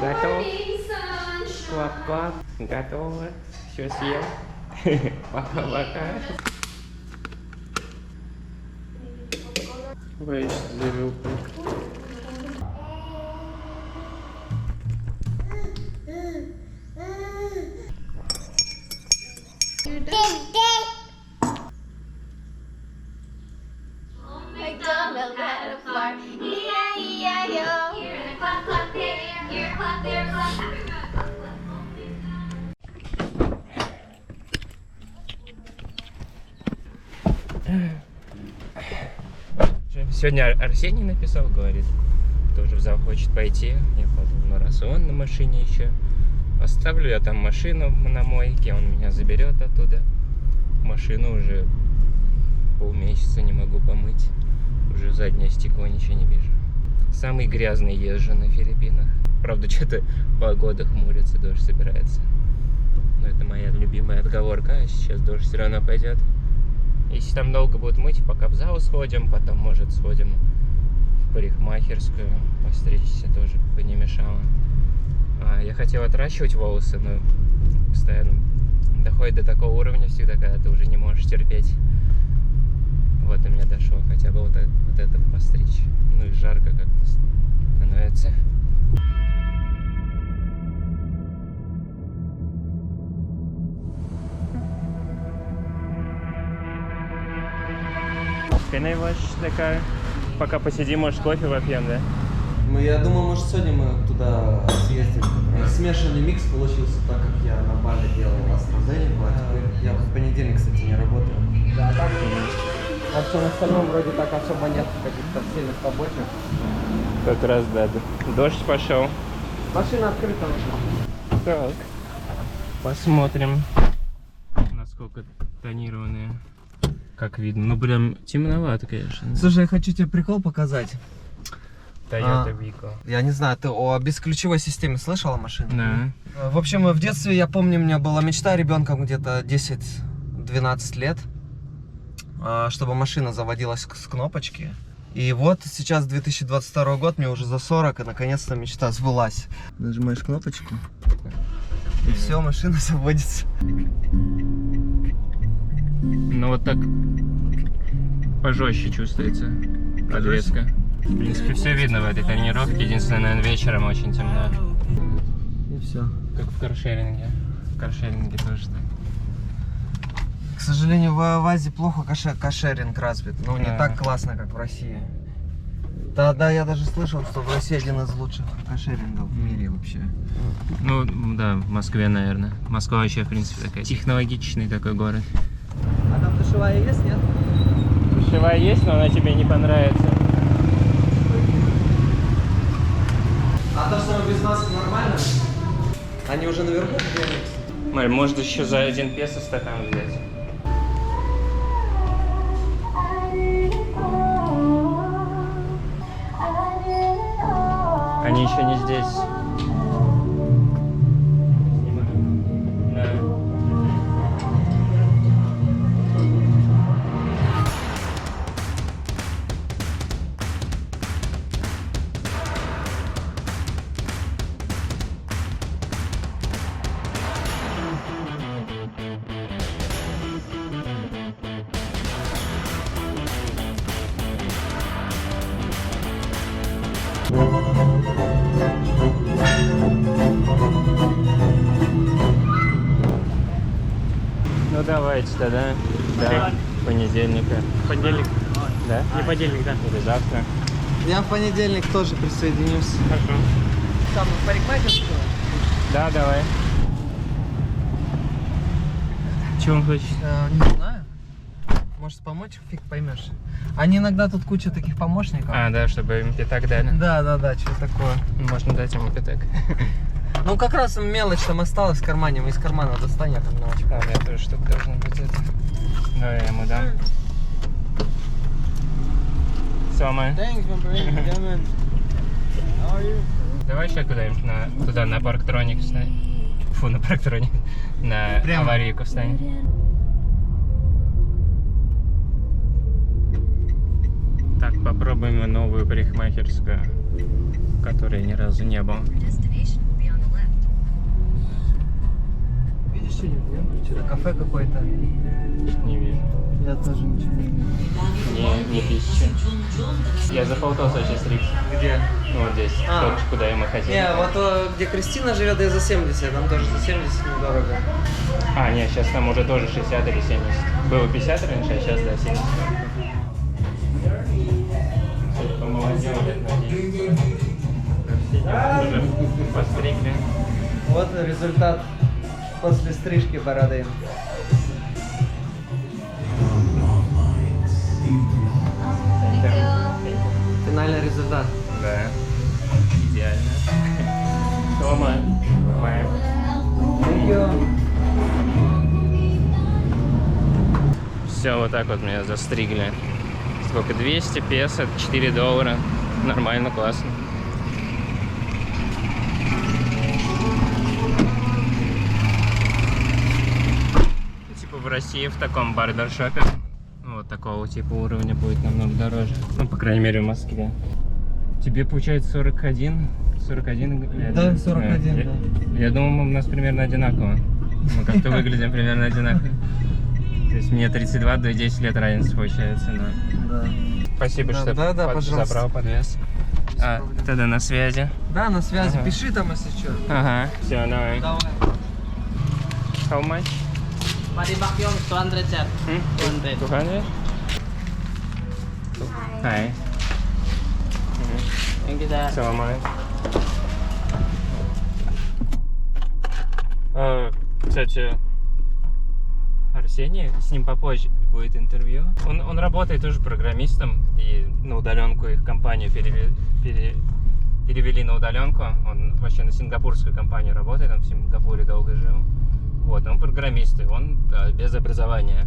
Готов? Клап-клап. Готово. Все съел. Пока-пока. Боюсь, завелку. McDonald's had a fart. E-I-E-I-O. Here and a clap, clap there. Here, clap there, clap. Сегодня Арсений написал, говорит, тоже в зал хочет пойти. Я подумал, раз он на машине еще. Оставлю я там машину на мойке, он меня заберет оттуда. Машину уже полмесяца не могу помыть. Уже заднее стекло, ничего не вижу. Самый грязный езжу на Филиппинах. Правда, что-то погода хмурится, дождь собирается. Но это моя любимая отговорка. А сейчас дождь все равно пойдет. Если там долго будут мыть, пока в зал сходим, потом, может, сходим в парикмахерскую, постричься тоже бы не мешало. Я хотел отращивать волосы, но постоянно доходит до такого уровня всегда, когда ты уже не можешь терпеть. Вот у меня дошло хотя бы вот это постричь. Ну и жарко как-то становится. Can I watch the car? Пока посидим, может, кофе попьем, да? Я думаю, может, сегодня мы туда съездим. Смешанный микс получился, так как я на Бали делал AstraZeneca, а теперь я в понедельник, кстати, не работаю. Да, так. А все остальном вроде так особо нет каких-то сильных побочек. Как раз, да. Дождь пошел. Машина открыта уже. Так. Посмотрим, насколько тонированные. Как видно. Ну, прям темновато, конечно. Слушай, я хочу тебе прикол показать. Toyota Vigo. Я не знаю, ты о бесключевой системе слышал о машине? Да. В общем, в детстве, я помню, у меня была мечта ребенком где-то 10-12 лет, чтобы машина заводилась с кнопочки. И вот сейчас 2022 год, мне уже за 40, и наконец-то мечта сбылась. Нажимаешь кнопочку, и все, машина заводится. Ну вот так пожестче чувствуется подвеска. В принципе, все видно в этой тонировке. Единственное, наверное, вечером очень темно. И все. Как в каршеринге. В каршеринге тоже так. К сожалению, в Азии плохо кошеринг развит. Ну, не так классно, как в России. Да, я даже слышал, что в России один из лучших кошерингов в мире вообще. Ну, да, в Москве, наверное. Москва вообще, в принципе, такая технологичный такой город. А там душевая есть, нет? Душевая есть, но она тебе не понравится. А то, что мы без маски, нормально? Они уже наверху где-нибудь? Марь, может еще за 1 песо стакан взять. Они еще не здесь. Да. Ну давайте тогда до понедельника. Понедельник. Да? Не понедельник, да. Или завтра. Я в понедельник тоже присоединюсь. Хорошо. Там в парикмахерскую? Да, давай. Чего он хочет? Не знаю. Может помочь? Фиг поймешь. Они иногда тут куча таких помощников. А, да, чтобы им пятак дали. Да, что такое. Можно дать ему пятак. Ну как раз мелочь там осталась в кармане, мы из кармана достанем мелочь. А, у меня тоже что-то должно быть это. Давай я ему дам. Самое. Давай еще куда-нибудь туда на парктроник встань. Фу, на парктроник. На Прямо. аварийку встань. Так, попробуем новую парикмахерскую, в которой ни разу не был. Видишь что-нибудь? Нет? Что-то кафе какое-то. Не вижу. Я тоже ничего не вижу. Не 1000. Я заплутался вообще стрикс. Где? Ну вот здесь, А. только куда мы хотели. Не, вот где Кристина живет, я за 70, там тоже за 70 недорого. А, нет, сейчас там уже тоже 60 или 70. Было 50 раньше, а сейчас, да, 70. Помолодел лет на 10. Уже постригли. Вот результат после стрижки бороды. Финальный результат. Да, идеально. Тома, все, вот так вот меня застригли. Сколько? 200 песо, 4 доллара. Нормально, классно. Типа в России в таком барбершопе вот такого типа уровня будет намного дороже. Ну, по крайней мере, в Москве. Тебе получается 41 лет? Да, 41, да. Я думал, у нас примерно одинаково. Мы как-то выглядим примерно одинаково. То есть мне 32, до 10 лет разница получается, но... Да. Спасибо, Да, что да, пожалуйста. забрал подвес. А, тогда на связи. Да, на связи. Ага. Пиши там, если что. Ага, все, давай. Давай. How much? Padibak yung 200 sir. 200. 200? Hi. Thank you sir. Саламай. Кстати, Арсений, с ним попозже будет интервью. Он работает тоже программистом, и на удаленку их компанию перевели на удаленку. Он вообще на сингапурскую компанию работает, он в Сингапуре долго жил. Вот, он программист, и он без образования,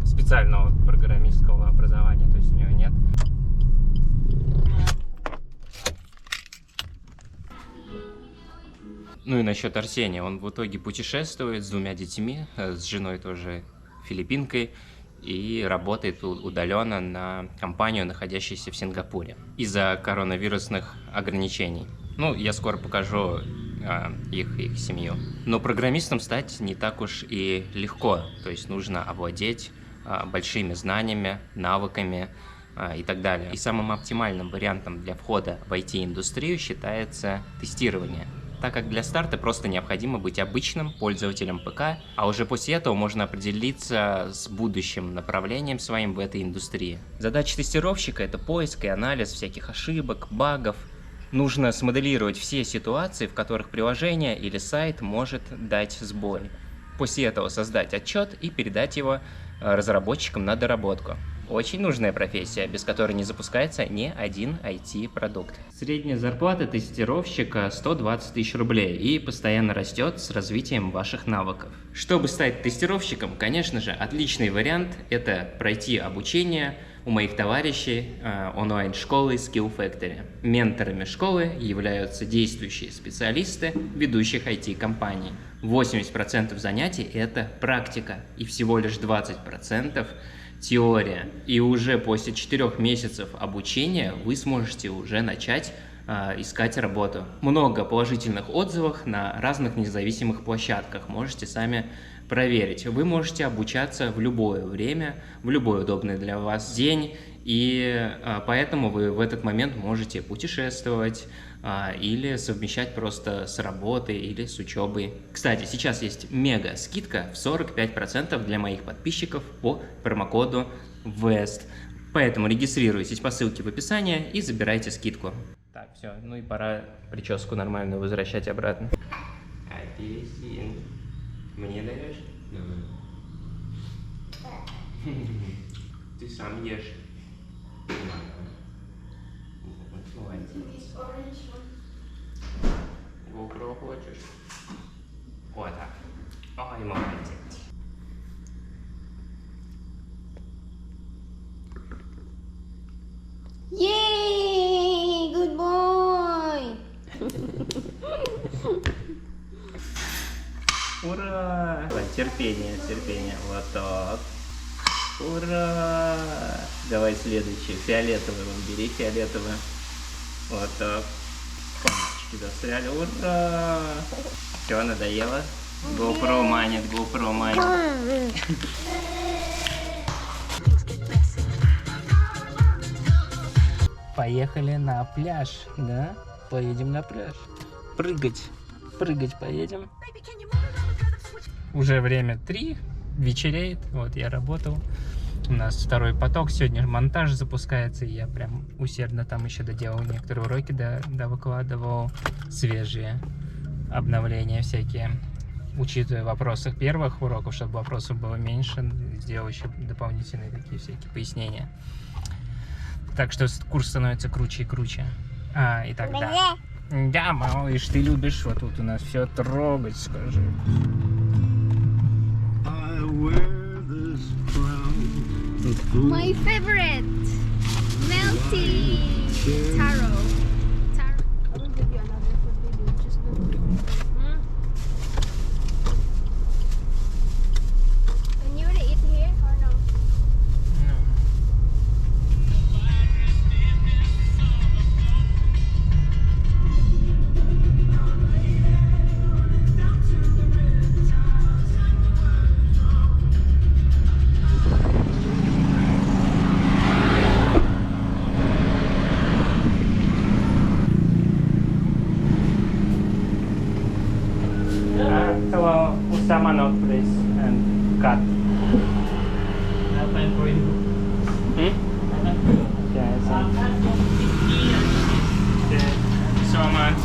специального программистского образования, то есть у него нет. Ну и насчет Арсения, он в итоге путешествует с 2 детьми, с женой тоже филиппинкой, и работает удаленно на компанию, находящуюся в Сингапуре, из-за коронавирусных ограничений. Ну, я скоро покажу их семью. Но программистом стать не так уж и легко, то есть нужно овладеть большими знаниями, навыками и так далее. И самым оптимальным вариантом для входа в IT-индустрию считается тестирование, так как для старта просто необходимо быть обычным пользователем ПК, а уже после этого можно определиться с будущим направлением своим в этой индустрии. Задача тестировщика – это поиск и анализ всяких ошибок, багов. Нужно смоделировать все ситуации, в которых приложение или сайт может дать сбой. После этого создать отчет и передать его разработчикам на доработку. Очень нужная профессия, без которой не запускается ни один IT-продукт. Средняя зарплата тестировщика 120 тысяч рублей и постоянно растет с развитием ваших навыков. Чтобы стать тестировщиком, конечно же, отличный вариант – это пройти обучение у моих товарищей онлайн-школы Skill Factory. Менторами школы являются действующие специалисты ведущих IT-компаний. 80% занятий – это практика, и всего лишь 20% теория. И уже после 4 месяцев обучения вы сможете уже начать искать работу. Много положительных отзывов на разных независимых площадках, можете сами проверить. Вы можете обучаться в любое время, в любой удобный для вас день, и поэтому вы в этот момент можете путешествовать или совмещать просто с работой или с учебой. Кстати, сейчас есть мега скидка в 45% для моих подписчиков по промокоду VEST. Поэтому регистрируйтесь по ссылке в описании и забирайте скидку. Так, все, ну и пора прическу нормальную возвращать обратно. Апельсин. Мне даешь? Ты сам ешь. Молодец. GoPro хочешь? Вот так. Ой, молодец. Yay! Good boy! Терпение, терпение. Вот так. Ура! Давай следующий. Фиолетовый. Вон, бери фиолетовый. Вот так. Палочки застряли. Ура! Все, надоело. GoPro манит, GoPro манит. Поехали на пляж, да? Поедем на пляж. Прыгать. Прыгать поедем. Уже время 3, вечереет. Вот я работал. У нас второй поток. Сегодня монтаж запускается. И я прям усердно там еще доделал некоторые уроки, выкладывал свежие обновления всякие. Учитывая вопросы первых уроков, чтобы вопросов было меньше, сделал еще дополнительные такие всякие пояснения. Так что курс становится круче и круче. И так да. Да, малыш, ты любишь вот тут у нас все трогать, скажи. My favorite, melty taro. I will give you another food video. Just don't. And you wanna eat here or no? No. Hello, Usamanok, please, and cut. I'll find for you. Yeah, so much.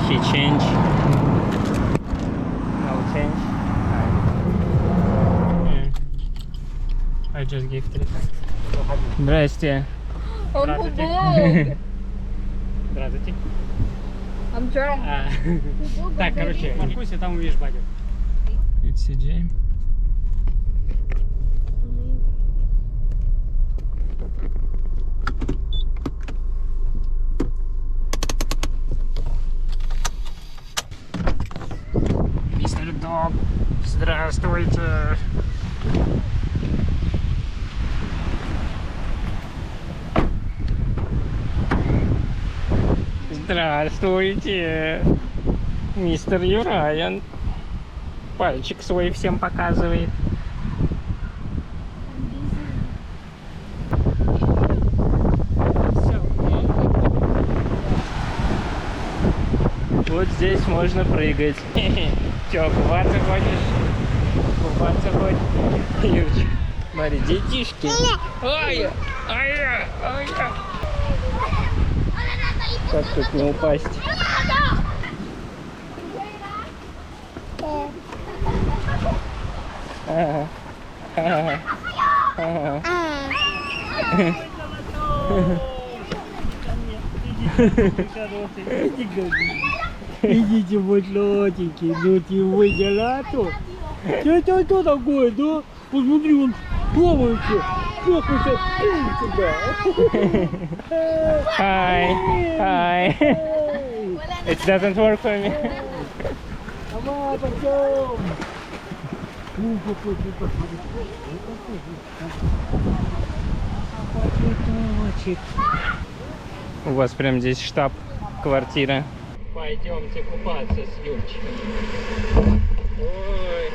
He changed. No change. I just give 3. Здрасте. Он бубок. Здравствуйте. I'm drunk. Так, короче, паркуйся, там увидишь багер. It's CJ. Мистер Дог, здравствуйте. Здравствуйте, мистер Юрайан. Пальчик свой всем показывает. Вот здесь можно прыгать. Че, купаться хочешь? Купаться хочешь? Юрчик, смотри, детишки. Ай, ай, ай. Как тут не упасть? Идите, вот лотики, ну ты выйдешь, а то? Что такое, да? Посмотри, он плавается. Hi, hi. It doesn't work for me. Давай, пойдем. У вас прям здесь штаб-квартира. Пойдемте купаться с Юрчиком. Ой.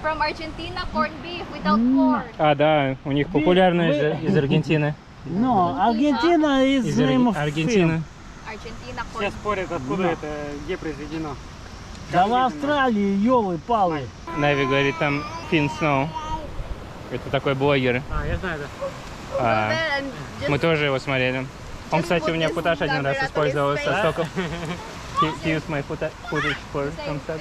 From Argentina, corned beef without pork. А, да, у них популярная из Аргентины. Но Аргентина из Аргентины. Argentina Все corned спорят, откуда это, где произведено. Да в Австралии, ёлы-палы. Нави говорит, там Finn Snow. Это такой блогер. Я знаю, да. beef. Мы тоже его смотрели. Он, кстати, у меня футаж один раз использовал со стоков. he use my footage for some stuff.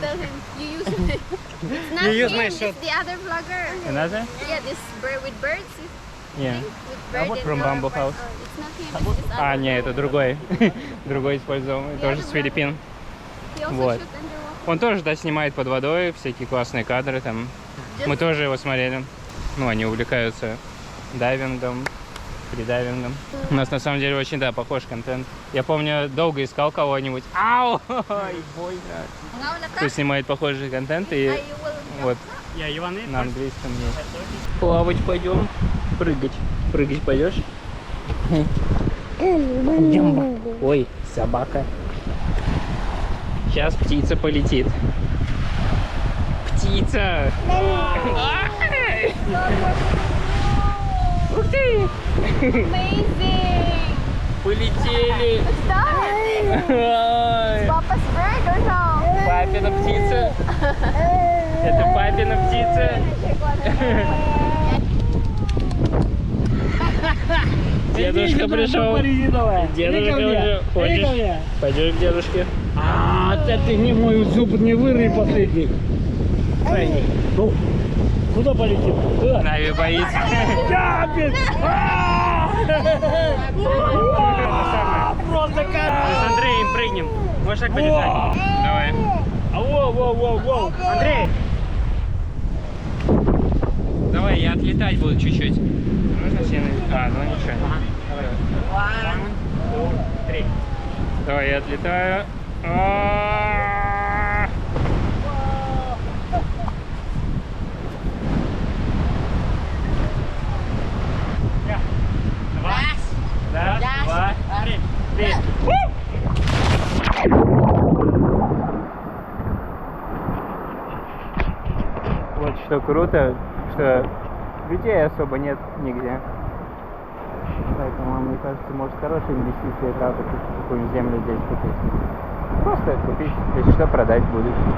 Tell him you use it. It's not You use him, my it's shot. the other vlogger. Another? Yeah, this bird with birds. Yeah. With bird and From Bamboo House. It's not him, it's this А, other не, это другой. Другой использовал. Тоже с Филиппин. He also Вот. shoot underwater. Он тоже, да, снимает под водой всякие классные кадры там. Мы тоже его смотрели. Ну, они увлекаются дайвингом, фридайвингом. У нас на самом деле очень, да, похож контент. Я помню, долго искал кого-нибудь. Ау! Ой, больно. Кто снимает похожий контент и вот на английском есть. Плавать пойдем. Прыгать. Прыгать пойдешь? Ой, собака. Сейчас птица полетит. Птица! Ух ты! Amazing! Полетели! What's that? Ой, Papa's bird or no? папина птица! Это папина птица! Дедушка пришел! Дедушка пришел! Хочешь? Пойдем к дедушке. А, ты не мой зуб не вырви последний. Крайний. Ну, куда полетит? Куда? Нави боится. Тяпит! Просто как... С Андреем прыгнем. Можешь так полетать? Давай. Воу. Андрей! Давай, я отлетать буду чуть-чуть. Можно все на... ну ничего. Давай. 1, 2, 3. Давай, я отлетаю. Раз, два, три. Вот что круто, что людей особо нет нигде. Поэтому, мне кажется, может хорошая инвестиция это какую-нибудь землю здесь купить. Просто купить, если что, продать в будущем.